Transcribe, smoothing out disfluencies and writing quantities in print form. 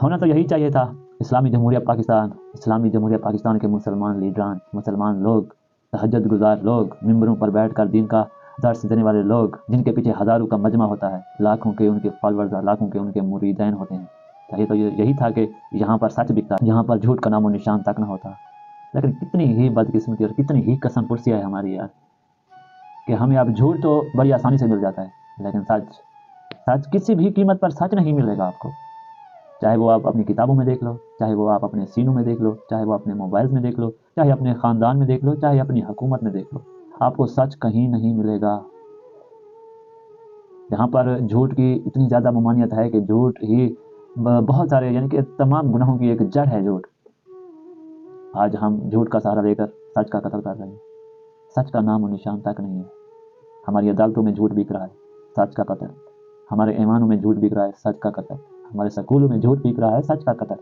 ہونا تو یہی چاہیے تھا۔ اسلامی جمہوریہ پاکستان کے مسلمان لیڈران، مسلمان لوگ، تہجد گزار لوگ، ممبروں پر بیٹھ کر دین کا درس دینے والے لوگ، جن کے پیچھے ہزاروں کا مجمع ہوتا ہے، لاکھوں کے ان کے فالورز، لاکھوں کے ان کے مریدین ہوتے ہیں، چاہیے تو یہی تھا کہ یہاں پر سچ بکتا، یہاں پر جھوٹ کا نام و نشان تک نہ ہوتا۔ لیکن کتنی ہی بدقسمتی اور کتنی ہی قسم پرسی ہے ہماری یار، کہ ہمیں اب جھوٹ تو بڑی آسانی سے مل جاتا ہے، لیکن سچ کسی بھی قیمت پر سچ نہیں ملے گا آپ کو، چاہے وہ آپ اپنی کتابوں میں دیکھ لو، چاہے وہ آپ اپنے سینوں میں دیکھ لو، چاہے وہ اپنے موبائل میں دیکھ لو، چاہے اپنے خاندان میں دیکھ لو، چاہے اپنی حکومت میں دیکھ لو، آپ کو سچ کہیں نہیں ملے گا۔ یہاں پر جھوٹ کی اتنی زیادہ ممانعت ہے کہ جھوٹ ہی بہت سارے، یعنی کہ تمام گناہوں کی ایک جڑ ہے جھوٹ۔ آج ہم جھوٹ کا سہارا لے کر سچ کا قتل کر رہے ہیں، سچ کا نام و نشان تک نہیں ہے۔ ہماری عدالتوں میں جھوٹ بک رہا ہے، سچ کا قتل۔ ہمارے ایوانوں میں جھوٹ بک رہا ہے، سچ کا قتل۔ ہمارے سکولوں میں جھوٹ بک رہا ہے، سچ کا قتل۔